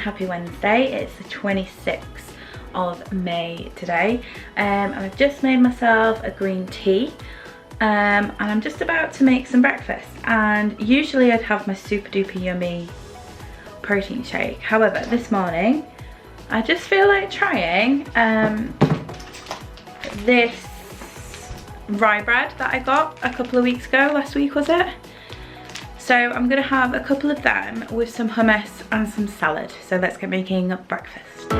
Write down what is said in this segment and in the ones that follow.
happy Wednesday. It's the 26th of May today, and I've just made myself a green tea, and I'm just about to make some breakfast. And usually I'd have my super duper yummy protein shake. However, this morning I just feel like trying this rye bread that I got a couple of weeks ago, last week was it? So I'm gonna have a couple of them with some hummus and some salad. So let's get making breakfast.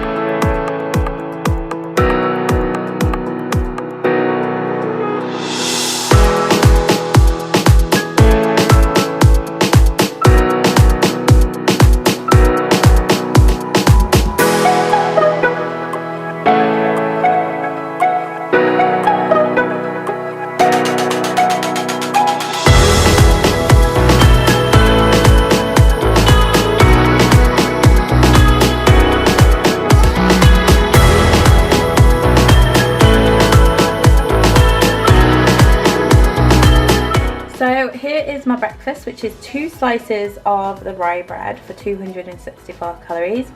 So here is my breakfast, which is 2 slices of the rye bread for 264 calories.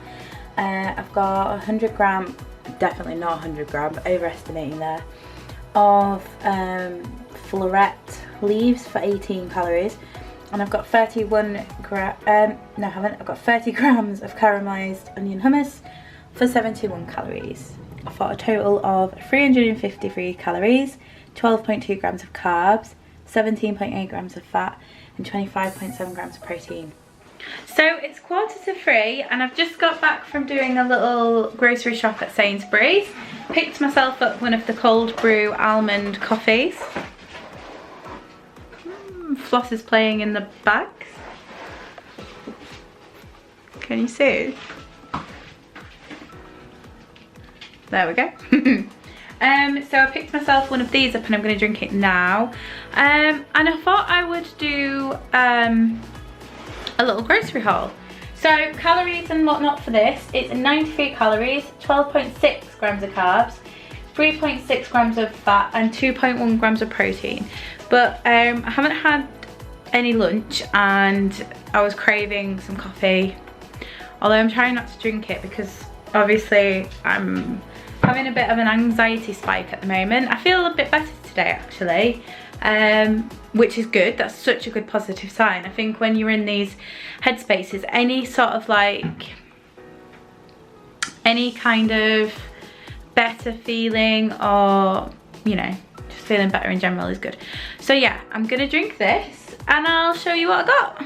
I've got 100 gram, definitely not 100 gram, overestimating there, of floret leaves for 18 calories. And I've got 30 grams of caramelized onion hummus for 71 calories. For a total of 353 calories, 12.2 grams of carbs, 17.8 grams of fat and 25.7 grams of protein. So it's 2:45 and I've just got back from doing a little grocery shop at Sainsbury's. Picked myself up one of the cold brew almond coffees. Floss is playing in the bags. Can you see? There we go. So I picked myself one of these up and I'm going to drink it now. And I thought I would do a little grocery haul. So calories and whatnot for this, it's 93 calories, 12.6 grams of carbs, 3.6 grams of fat and 2.1 grams of protein. But I haven't had any lunch and I was craving some coffee. Although I'm trying not to drink it because obviously I'm having a bit of an anxiety spike at the moment. I feel a bit better today actually, which is good. That's such a good positive sign. I think when you're in these headspaces, any sort of like, any kind of better feeling or, you know, just feeling better in general is good. So yeah, I'm gonna drink this and I'll show you what I got.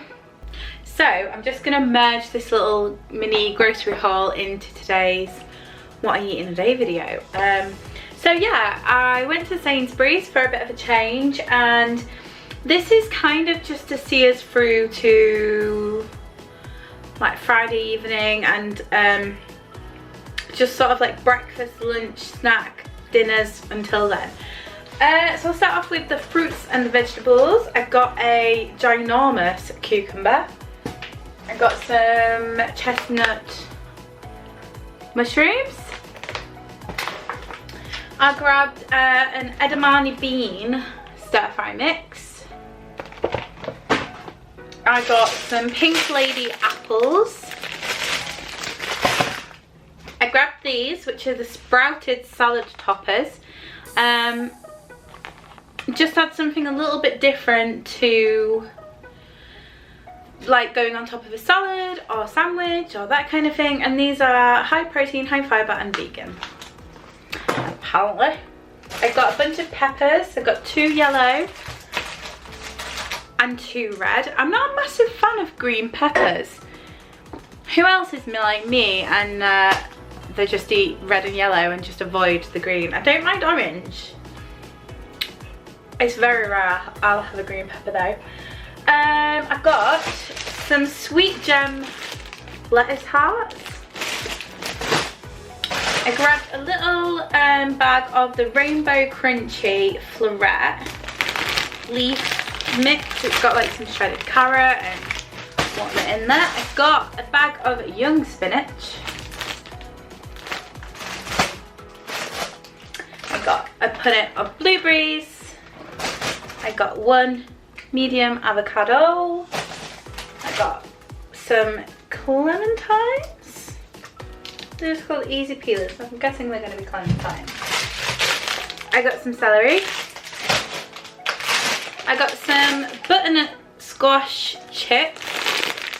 So I'm just gonna merge this little mini grocery haul into today's what I eat in a day video. So yeah, I went to Sainsbury's for a bit of a change, and this is kind of just to see us through to like Friday evening and just sort of like breakfast, lunch, snack, dinners until then. So I'll start off with the fruits and the vegetables. I've got a ginormous cucumber. I've got some chestnut mushrooms. I grabbed an edamame bean stir fry mix. I got some Pink Lady apples. I grabbed these, which are the sprouted salad toppers. Just had something a little bit different to like going on top of a salad or sandwich or that kind of thing, and these are high protein, high fibre and vegan apparently. I got a bunch of peppers. I got 2 yellow and 2 red. I'm not a massive fan of green peppers. Who else is like me and they just eat red and yellow and just avoid the green? I don't mind orange. It's very rare I'll have a green pepper though. I've got some sweet gem lettuce hearts. I grabbed a little bag of the Rainbow Crunchy Floret leaf mix. It's got like some shredded carrot and whatnot in there. I've got a bag of young spinach. I got a punnet of blueberries. I got 1 medium avocado. I got some clementines. they're just called easy peelers, so I'm guessing they're going to be clementine. I got some celery. I got some butternut squash chips,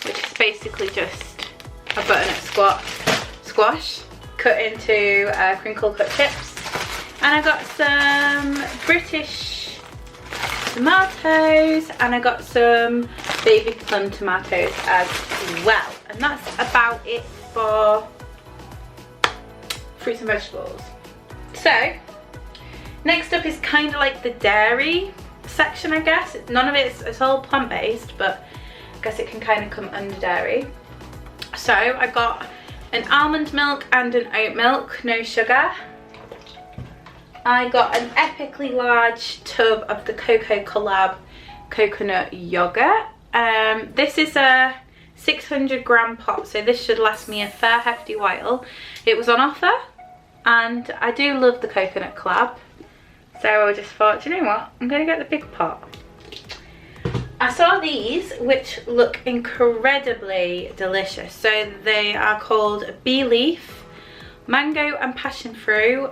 which is basically just a butternut squash cut into crinkle cut chips. And I got some British tomatoes, and I got some baby plum tomatoes as well. And that's about it for fruits and vegetables. So next up is kind of like the dairy section, I guess. None of it's all plant-based, but I guess it can kind of come under dairy. So I got an almond milk and an oat milk, no sugar. I got an epically large tub of the Cocoa Collab coconut yogurt. This is a 600-gram pot, so this should last me a fair hefty while. It was on offer, and I do love the coconut collab, so I just thought, do you know what, I'm going to get the big pot. I saw these, which look incredibly delicious. So they are called Bee Leaf Mango and Passion Fruit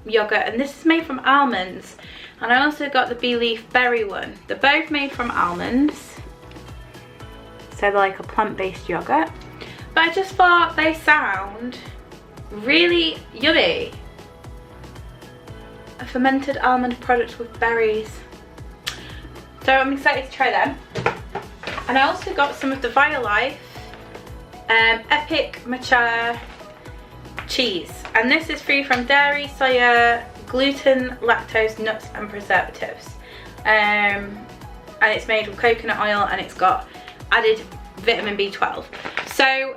yogurt, and this is made from almonds. And I also got the Bee Leaf Berry one. They're both made from almonds, so they're like a plant-based yogurt. But I just thought they sound really yummy. A fermented almond product with berries. So I'm excited to try them. And I also got some of the Violife Epic Matcha cheese. And this is free from dairy, soya, gluten, lactose, nuts and preservatives. And it's made with coconut oil, and it's got added vitamin B12. So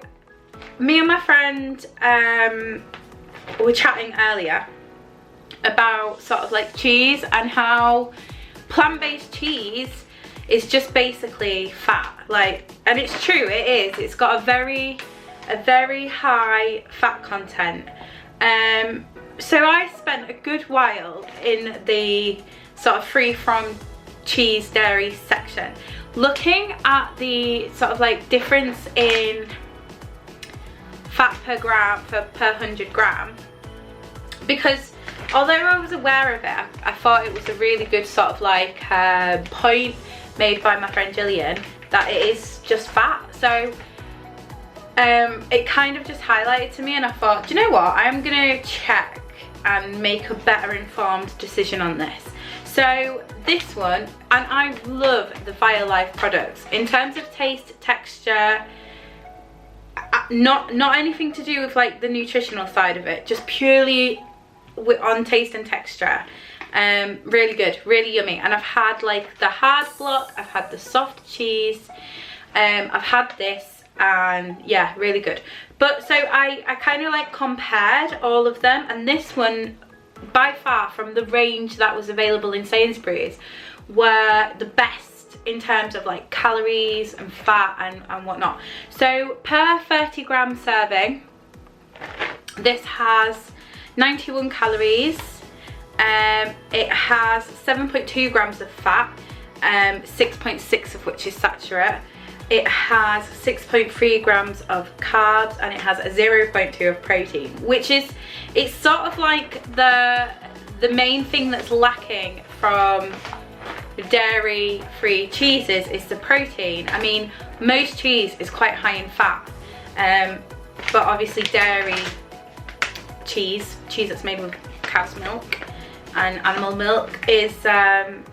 me and my friend were chatting earlier about sort of like cheese, and how plant-based cheese is just basically fat. Like, and it's true, it is. It's got a very high fat content. So I spent a good while in the sort of free from cheese dairy section, looking at the sort of like difference in fat per gram per 100 gram, because although I was aware of it, I thought it was a really good sort of like point made by my friend Gillian that it is just fat. So it kind of just highlighted to me, and I thought, do you know what, I'm gonna check and make a better informed decision on this. So this one, and I love the Violife products in terms of taste, texture, not anything to do with like the nutritional side of it, just purely on taste and texture. Really good, really yummy. And I've had like the hard block, I've had the soft cheese, I've had this, and yeah, really good. But so I kind of like compared all of them, and this one by far from the range that was available in Sainsbury's were the best in terms of like calories and fat and whatnot. So per 30 gram serving, this has 91 calories. It has 7.2 grams of fat, 6.6 of which is saturate. It has 6.3 grams of carbs, and it has a 0.2 of protein, which is, it's sort of like the main thing that's lacking from dairy-free cheeses is the protein. I mean, most cheese is quite high in fat, but obviously dairy cheese that's made with cow's milk and animal milk is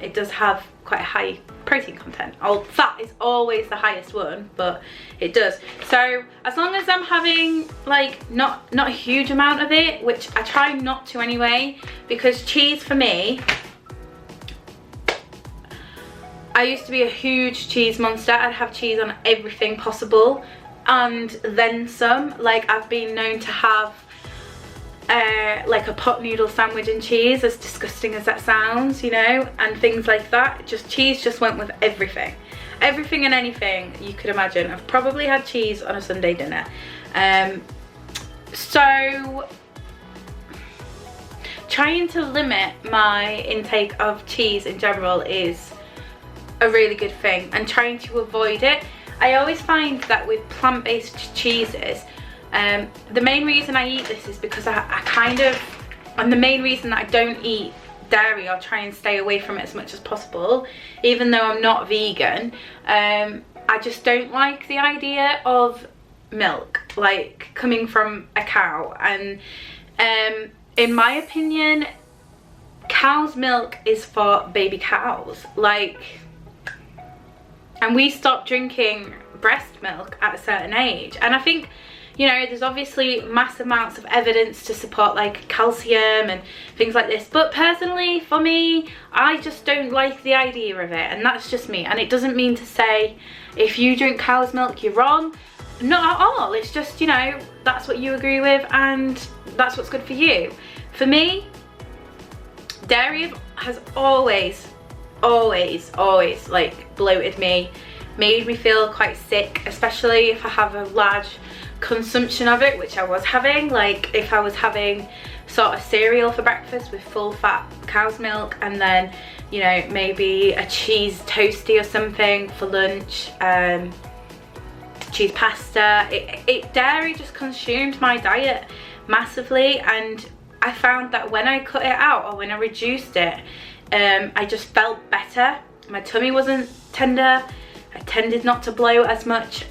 it does have quite a high protein content. Fat is always the highest one, but it does. So as long as I'm having like not a huge amount of it, which I try not to anyway, because cheese for me, I used to be a huge cheese monster. I'd have cheese on everything possible and then some. Like, I've been known to have like a pot noodle sandwich and cheese, as disgusting as that sounds, you know, and things like that. Just cheese just went with everything and anything you could imagine. I've probably had cheese on a Sunday dinner. So trying to limit my intake of cheese in general is a really good thing, and trying to avoid it. I always find that with plant-based cheeses, The main reason I eat this is because and the main reason that I don't eat dairy, I'll try and stay away from it as much as possible, even though I'm not vegan. I just don't like the idea of milk like coming from a cow, and in my opinion, cow's milk is for baby cows, like, and we stopped drinking breast milk at a certain age. And I think, you know, there's obviously massive amounts of evidence to support like calcium and things like this, but personally for me, I just don't like the idea of it, and that's just me. And it doesn't mean to say if you drink cow's milk you're wrong, not at all. It's just, you know, that's what you agree with and that's what's good for you. For me, dairy has always like bloated me, made me feel quite sick, especially if I have a large consumption of it, which I was having. Like if I was having sort of cereal for breakfast with full fat cow's milk, and then, you know, maybe a cheese toasty or something for lunch, cheese pasta, dairy just consumed my diet massively. And I found that when I cut it out, or when I reduced it, I just felt better. My tummy wasn't tender, I tended not to bloat as much.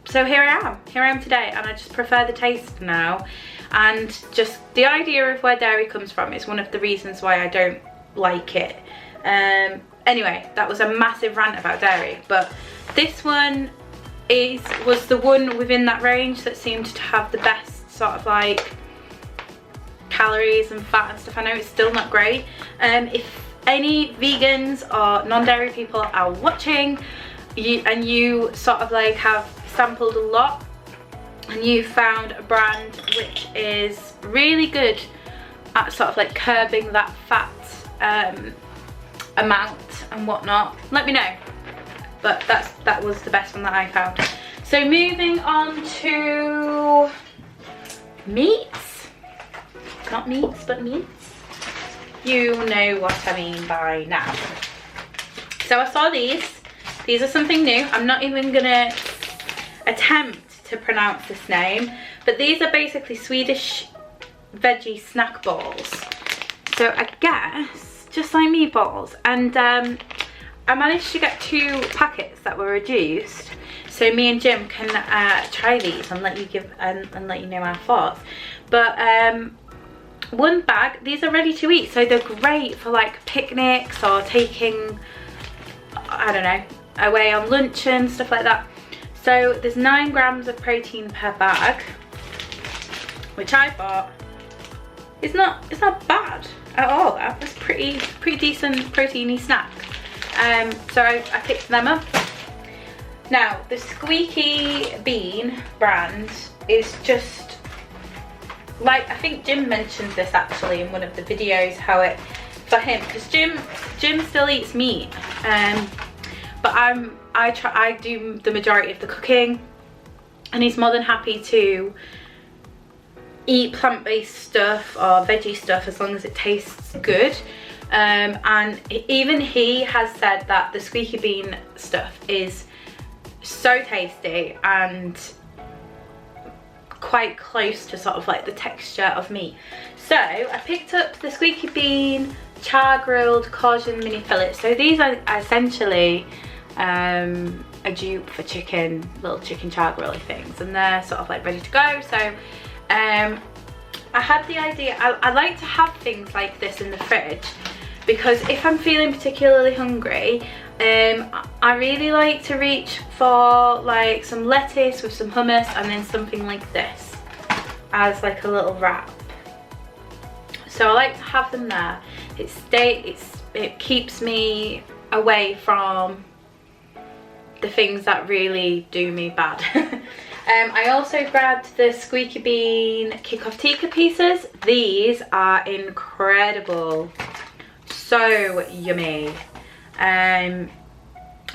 So here I am today, and I just prefer the taste now. And just the idea of where dairy comes from is one of the reasons why I don't like it. Anyway, that was a massive rant about dairy, but this one was the one within that range that seemed to have the best sort of like calories and fat and stuff. I know it's still not great. If any vegans or non-dairy people are watching, and you sort of like have sampled a lot and you found a brand which is really good at sort of like curbing that fat amount and whatnot, let me know. But that was the best one that I found. So moving on to meats. Not meats, but meats. You know what I mean by now. So I saw these. These are something new. I'm not even gonna attempt to pronounce this name, but these are basically Swedish veggie snack balls. So I guess just like meatballs. And I managed to get 2 packets that were reduced, so me and Jim can try these and let you know our thoughts. But one bag, these are ready to eat, so they're great for like picnics or taking, I don't know, away on lunch and stuff like that. So there's 9 grams of protein per bag, which I thought it's not bad at all. That's pretty decent proteiny snack. So I picked them up. Now the Squeaky Bean brand is just like, I think Jim mentioned this actually in one of the videos, how it for him, because Jim still eats meat, but I do the majority of the cooking, and he's more than happy to eat plant-based stuff or veggie stuff as long as it tastes good. And even he has said that the Squeaky Bean stuff is so tasty and quite close to sort of like the texture of meat. So I picked up the Squeaky Bean char grilled cajun mini fillets. So these are essentially a dupe for chicken, little chicken char grilly things, and they're sort of like ready to go. So I had the idea, I like to have things like this in the fridge, because if I'm feeling particularly hungry, I really like to reach for like some lettuce with some hummus, and then something like this as like a little wrap. So I like to have them there. It keeps me away from the things that really do me bad. I also grabbed the Squeaky Bean Kickoff Tikka pieces. These are incredible, so yummy. And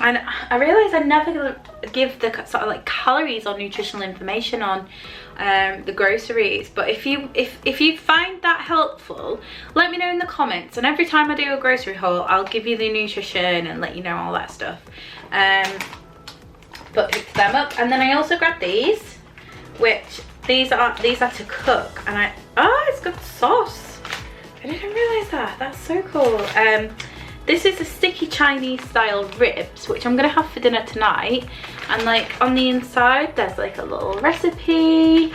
I realise I never give the sort of like calories or nutritional information on the groceries, but if you find that helpful, let me know in the comments, and every time I do a grocery haul I'll give you the nutrition and let you know all that stuff. But picked them up, and then I also grabbed these, which these are to cook, and it's got sauce. I didn't realise that. That's so cool. This is a sticky Chinese style ribs, which I'm gonna have for dinner tonight. And like on the inside, there's like a little recipe.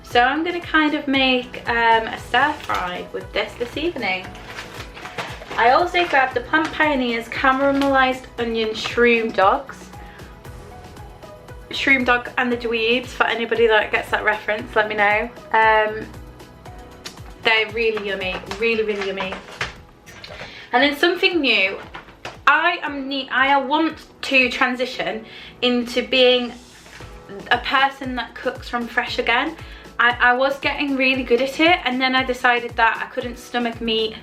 So I'm gonna kind of make a stir fry with this evening. I also grabbed the Plant Pioneers caramelized onion shroom dogs. Shroom dog and the dweebs, for anybody that gets that reference, let me know. They're really yummy, really yummy. And then something new, I want to transition into being a person that cooks from fresh again. I was getting really good at it, and then I decided that I couldn't stomach meat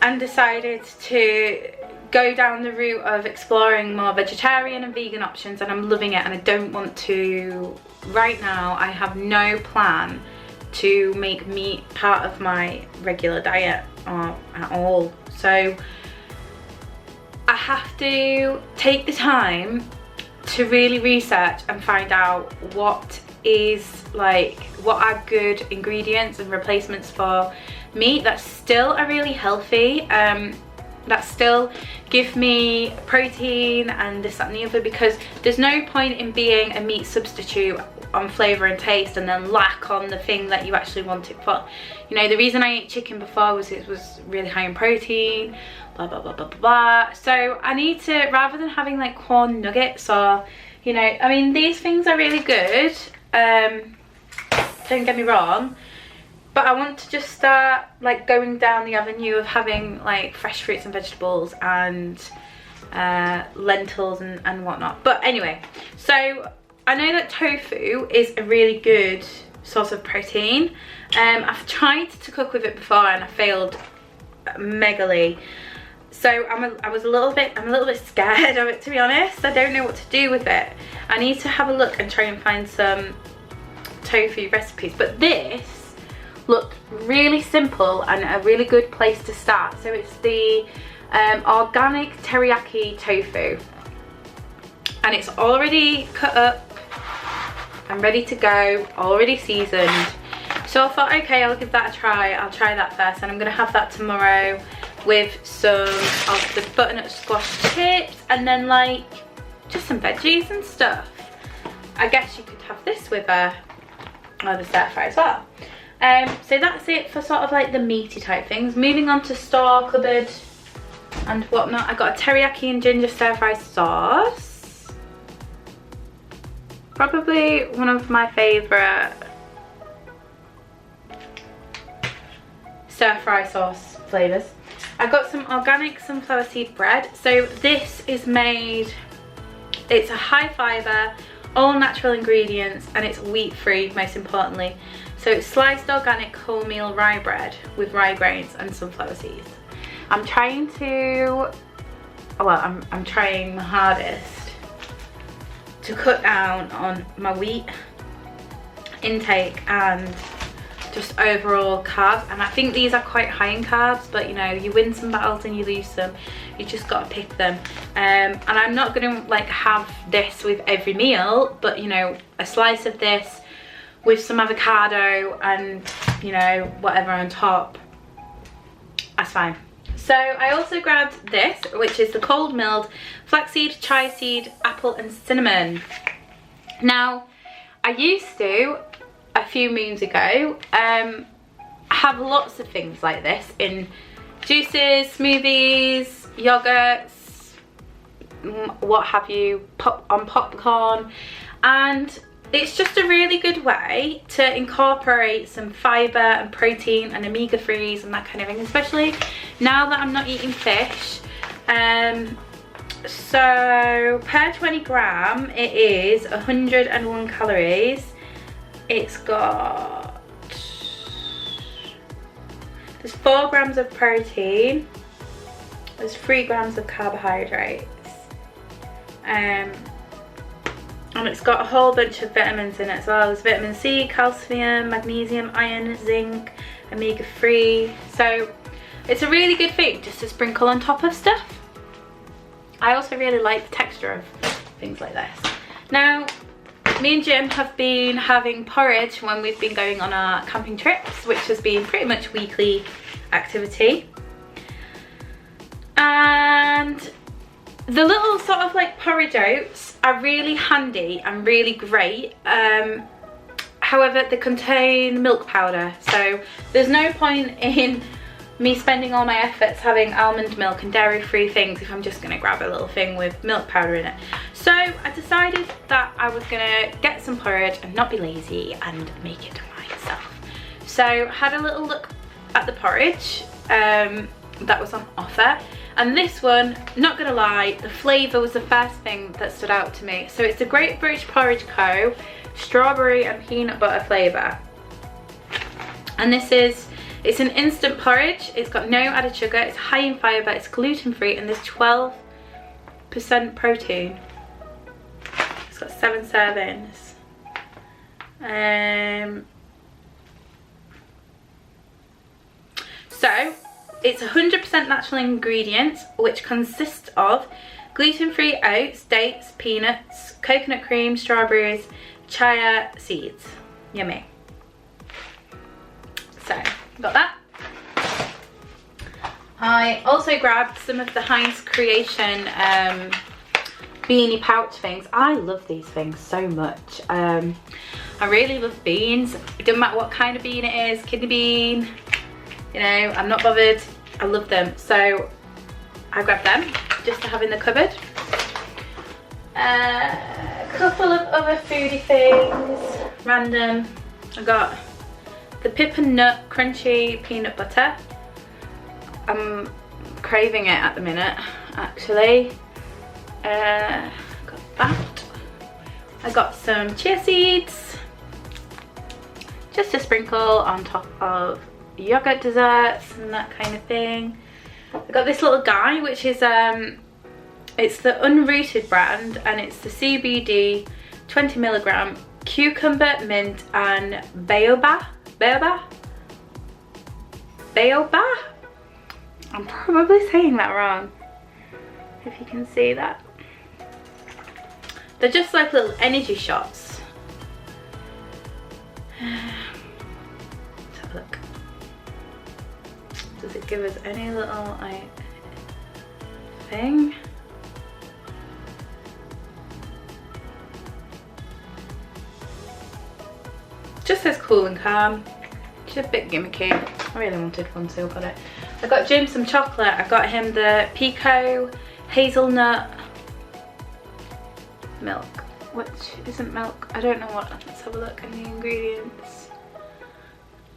and decided to go down the route of exploring more vegetarian and vegan options, and I'm loving it. And I don't want to, right now I have no plan to make meat part of my regular diet at all. So I have to take the time to really research and find out what are good ingredients and replacements for meat that still are really healthy, that still give me protein and this, that and the other, because there's no point in being a meat substitute on flavour and taste and then lack on the thing that you actually want it for. You know, the reason I ate chicken before was it was really high in protein, blah blah blah blah blah. So I need to, rather than having like corn nuggets or, you know, I mean these things are really good, don't get me wrong, but I want to just start like going down the avenue of having like fresh fruits and vegetables and lentils and whatnot. But anyway, so I know that tofu is a really good source of protein. I've tried to cook with it before and I failed megally. So I'm a little bit scared of it, to be honest. I don't know what to do with it. I need to have a look and try and find some tofu recipes. But this looked really simple and a really good place to start. So it's the organic teriyaki tofu, and it's already cut up and ready to go, already seasoned. So I thought, okay, I'll give that a try. I'll try that first, and I'm gonna have that tomorrow with some of the butternut squash chips, and then like just some veggies and stuff. I guess you could have this with the stir fry as well. So that's it for sort of like the meaty type things. Moving on to store cupboard and whatnot. I got a teriyaki and ginger stir fry sauce. Probably one of my favourite stir fry sauce flavours. I got some organic sunflower seed bread. So this is made, it's a high fibre, all natural ingredients, and it's wheat free, most importantly. So it's sliced organic wholemeal rye bread with rye grains and sunflower seeds. I'm trying to, well, I'm trying my hardest to cut down on my wheat intake and just overall carbs. And I think these are quite high in carbs, but you know, you win some battles and you lose some. You just gotta pick them. And I'm not gonna like have this with every meal, but you know, a slice of this with some avocado and you know, whatever on top, that's fine. So I also grabbed this, which is the cold milled flaxseed, chia seed, apple and cinnamon. Now, I used to, a few moons ago, have lots of things like this in juices, smoothies, yogurts, what have you, on popcorn, and it's just a really good way to incorporate some fibre and protein and omega-3s and that kind of thing, especially now that I'm not eating fish. So per 20 gram it is 101 calories. It's got, there's 4 grams of protein, there's 3 grams of carbohydrates, and it's got a whole bunch of vitamins in it as well. There's vitamin C, calcium, magnesium, iron, zinc, omega-3. So it's a really good thing just to sprinkle on top of stuff. I also really like the texture of things like this. Now, me and Jim have been having porridge when we've been going on our camping trips, which has been pretty much weekly activity. And the little sort of like porridge oats are really handy and really great. However, they contain milk powder, so there's no point in me spending all my efforts having almond milk and dairy-free things if I'm just going to grab a little thing with milk powder in it. So I decided that I was going to get some porridge and not be lazy and make it myself. So had a little look at the porridge that was on offer, and this one, not gonna lie, the flavour was the first thing that stood out to me. So it's the Great British Porridge Co. strawberry and peanut butter flavour, and it's an instant porridge. It's got no added sugar, it's high in fibre, it's gluten free, and there's 12% protein. It's got 7 servings. So it's 100% natural ingredients, which consist of gluten-free oats, dates, peanuts, coconut cream, strawberries, chia seeds. Yummy. So, got that. I also grabbed some of the Heinz Creation beanie pouch things. I love these things so much. I really love beans. It doesn't matter what kind of bean it is, kidney bean, you know, I'm not bothered. I love them. So I grabbed them just to have in the cupboard. A couple of other foodie things, random. I got the Pip and Nut crunchy peanut butter. I'm craving it at the minute, actually. Got that. I got some chia seeds, just a sprinkle on top of yogurt desserts and that kind of thing. I got this little guy, which is it's the Unrooted brand, and it's the CBD 20mg cucumber, mint and baobab. I'm probably saying that wrong, if you can see that. They're just like little energy shots. Let's have a look. Does it give us any little thing? Just says cool and calm. Just a bit gimmicky. I really wanted one, so I got it. I got Jim some chocolate. I got him the Pico hazelnut milk, which isn't milk. I don't know what. Let's have a look at the ingredients.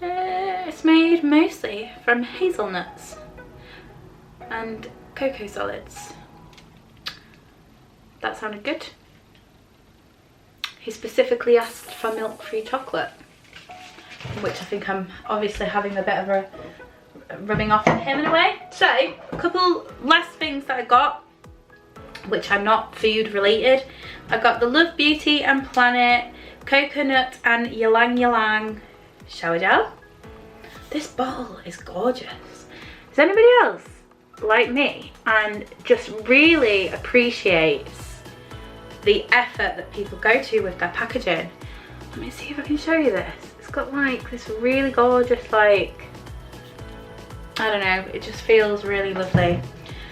It's made mostly from hazelnuts and cocoa solids. That sounded good. He specifically asked for milk-free chocolate, which I think I'm obviously having a bit of a rubbing off on him in a way. So, a couple last things that I got, which are not food related. I got the Love Beauty and Planet coconut and ylang ylang shower gel. This bottle is gorgeous. Is anybody else like me and just really appreciates the effort that people go to with their packaging? Let me see if I can show you this. It's got like this really gorgeous, like, I don't know, it just feels really lovely.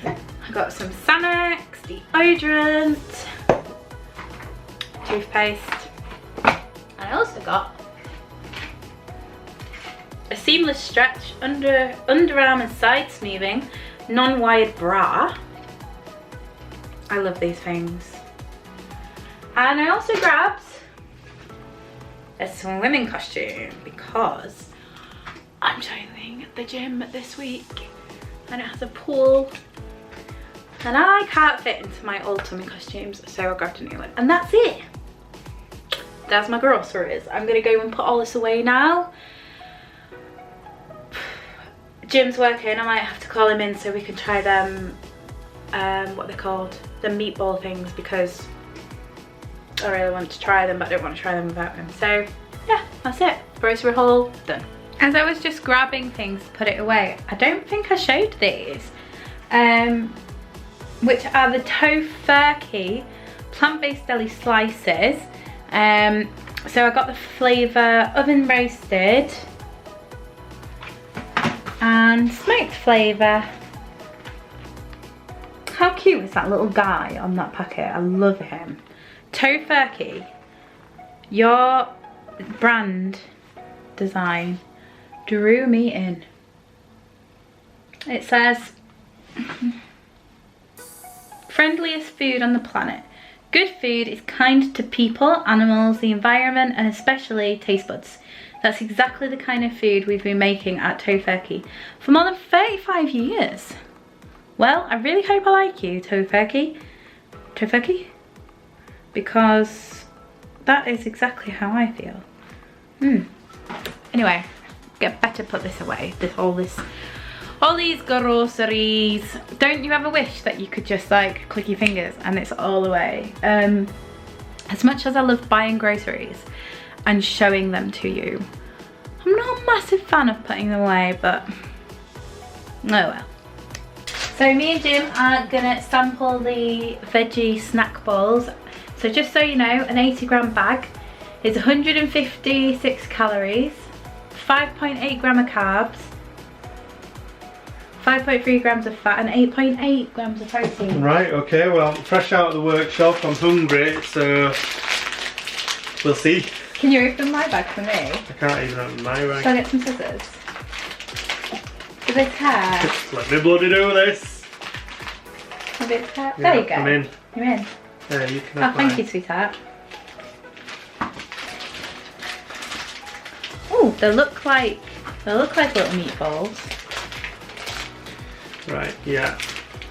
I got some Sanex deodorant, toothpaste, and I also got a seamless stretch underarm and side smoothing non-wired bra. I love these things. And I also grabbed a swimming costume because I'm joining the gym this week and it has a pool and I can't fit into my old swimming costumes, so I grabbed a new one. And that's it. That's my groceries. I'm gonna go and put all this away now. Jim's working. I might have to call him in so we can try them, what they're called, the meatball things, because I really want to try them, but I don't want to try them without him. So yeah, that's it. Grocery haul done. As I was just grabbing things to put it away, I don't think I showed these, which are the Tofurky plant-based deli slices, So I got the flavour oven roasted and smoked flavour. How cute is that little guy on that packet? I love him. Tofurky, your brand design drew me in. It says, friendliest food on the planet. Good food is kind to people, animals, the environment, and especially taste buds. That's exactly the kind of food we've been making at Tofurky for more than 35 years. Well, I really hope I like you, Tofurky. Tofurky? Because that is exactly how I feel. Anyway, better put this away. All these groceries. Don't you ever wish that you could just like click your fingers and it's all away? As much as I love buying groceries and showing them to you, I'm not a massive fan of putting them away, but oh well. So me and Jim are gonna sample the veggie snack balls. So just so you know, an 80-gram bag is 156 calories, 5.8 gram of carbs, 5.3 grams of fat and 8.8 grams of protein. Right, okay, well, fresh out of the workshop, I'm hungry, so we'll see. Can you open my bag for me? I can't even open my bag. Shall I get some scissors? Do they tear? Just let me bloody do this. A bit tear? Yeah, there you go. I'm in. You're in. Yeah, you can Oh, have thank mine. you, sweetheart. Oh, they look like little meatballs. Right, yeah.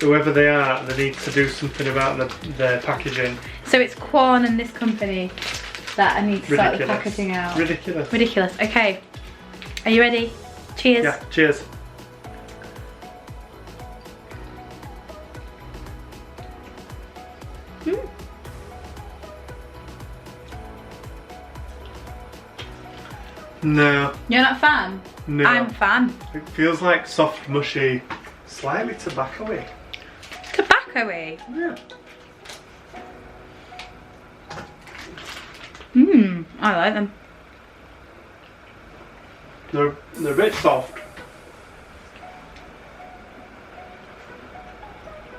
Whoever they are, they need to do something about their packaging. So it's Quan and this company that I need to start the packaging out. Ridiculous. Ridiculous. Okay. Are you ready? Cheers. Yeah, cheers. No. You're not a fan? No. I'm a fan. It feels like soft, mushy, slightly tobacco-y. Tobacco-y? Yeah. I like them. They're a bit soft.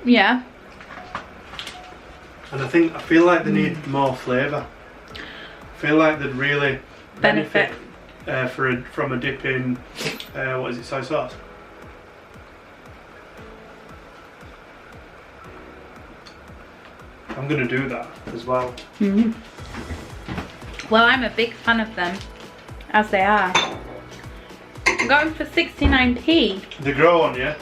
Yeah. And I feel like they need more flavour. I feel like they'd really benefit from a dip in what is it, soy sauce? I'm gonna do that as well. Well, I'm a big fan of them, as they are. I got them for 69p. They grow on you.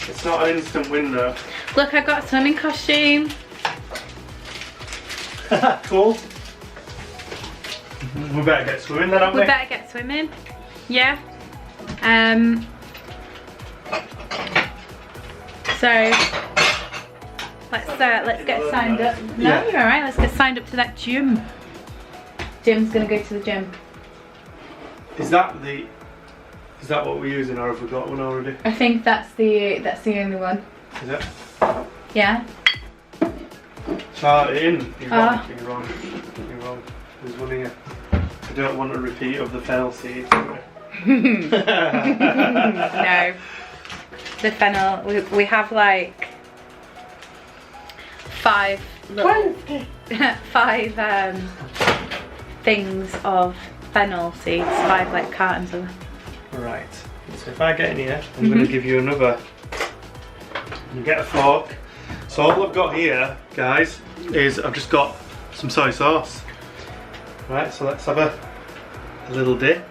It's not an instant win though. Look, I got a swimming costume. Cool. We better get swimming then, haven't we? We better get swimming. Yeah. So let's get signed up. No, Yeah. you're alright. Let's get signed up to that gym. Jim's gonna go to the gym. Is that what we're using, or have we got one already? I think that's the only one. Is it? Yeah. Start in. You're wrong. Ah. You're wrong. You're wrong. There's one here. I don't want a repeat of the fennel seeds. No. The fennel. We have like five things of fennel seeds. 5 like cartons of them. Right. So if I get in here, I'm going to give you another. You get a fork. So all I've got here, guys, is I've just got some soy sauce. Right. So let's have a little dip.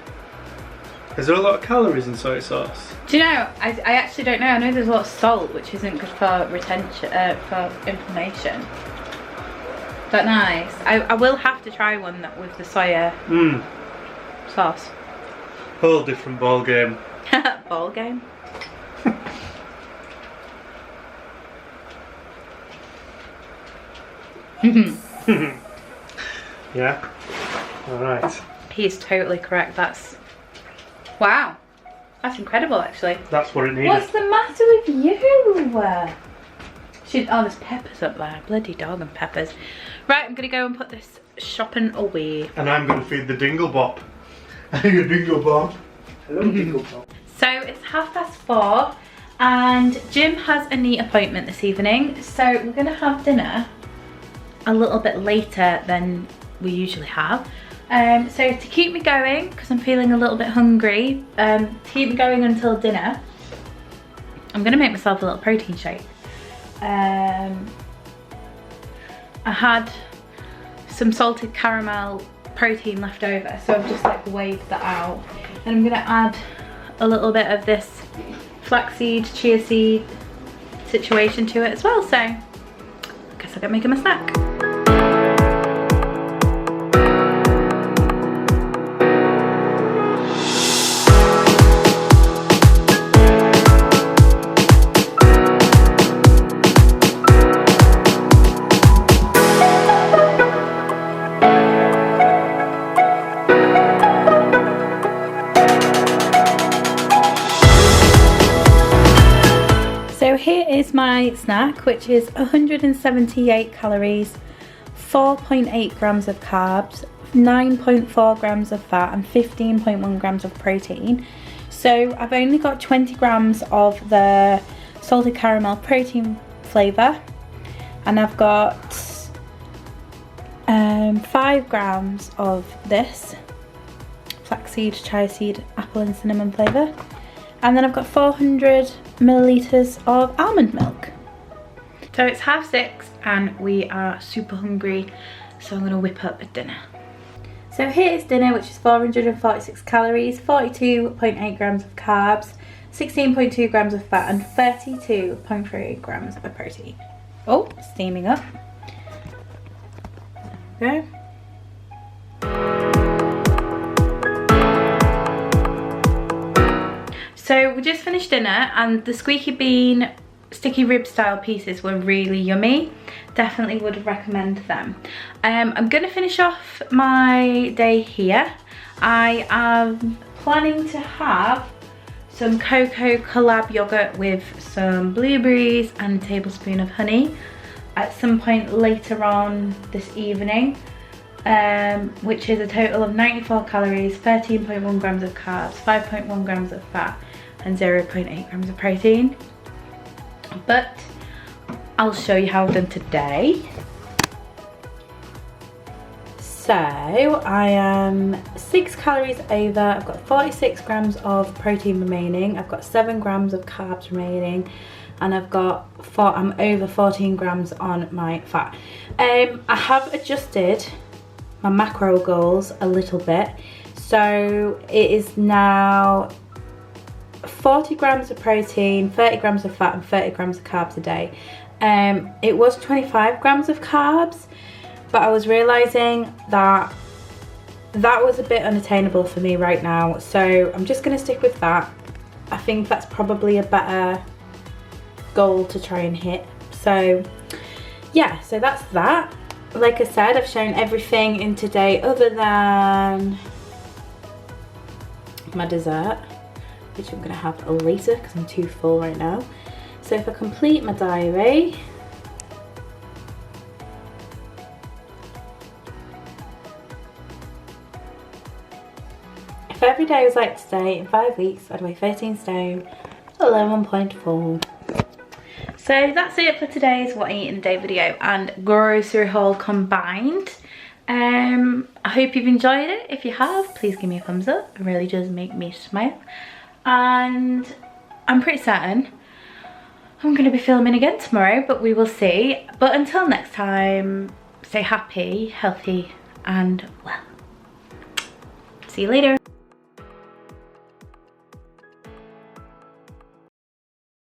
Is there a lot of calories in soy sauce? Do you know? I actually don't know. I know there's a lot of salt, which isn't good for retention, for inflammation. But nice. I will have to try one that with the soya sauce. Whole different ball game. Ball game. Yeah. All right. He is totally correct. That's wow. That's incredible, actually. That's what it needed. What's the matter with you? Oh, there's peppers up there. Bloody dog and peppers. Right, I'm gonna go and put this shopping away. And I'm gonna feed the dingle bop. Hey, dingle bop. Hello, dingle bop. So it's 4:30 and Jim has a knee appointment this evening. So we're gonna have dinner a little bit later than we usually have. So to keep me going, because I'm feeling a little bit hungry, to keep me going until dinner, I'm gonna make myself a little protein shake. I had some salted caramel protein left over, so I've just like weighed that out. And I'm gonna add a little bit of this flaxseed, chia seed situation to it as well. So I guess I'll get making my snack. So here is my snack, which is 178 calories, 4.8 grams of carbs, 9.4 grams of fat and 15.1 grams of protein. So I've only got 20 grams of the salted caramel protein flavour, and I've got 5 grams of this flaxseed, chia seed, apple and cinnamon flavour. And then I've got 400 millilitres of almond milk. So it's 6:30 and we are super hungry, so I'm gonna whip up a dinner. So here is dinner, which is 446 calories, 42.8 grams of carbs, 16.2 grams of fat and 32.3 grams of protein. Oh, steaming up. There we go. So we just finished dinner and the squeaky bean sticky rib style pieces were really yummy. Definitely would recommend them. I'm gonna finish off my day here. I am planning to have some cocoa collab yogurt with some blueberries and a tablespoon of honey at some point later on this evening. Which is a total of 94 calories, 13.1 grams of carbs, 5.1 grams of fat and 0.8 grams of protein. But I'll show you how I've done today. So I am 6 calories over. I've got 46 grams of protein remaining. I've got 7 grams of carbs remaining, and I'm over 14 grams on my fat. I have adjusted my macro goals a little bit, so it is now 40 grams of protein, 30 grams of fat and 30 grams of carbs a day. It was 25 grams of carbs, but I was realizing that was a bit unattainable for me right now, so I'm just gonna stick with that. I think that's probably a better goal to try and hit. So yeah, so that's that. Like I said, I've shown everything in today other than my dessert, which I'm gonna have later because I'm too full right now. So if I complete my diary, if every day was like today, in 5 weeks I'd weigh 13 stone, 11.4. So that's it for today's what I eat in a day video and grocery haul combined. I hope you've enjoyed it. If you have, please give me a thumbs up. It really does make me smile. And I'm pretty certain I'm going to be filming again tomorrow, but we will see. But until next time, stay happy, healthy and well. See you later.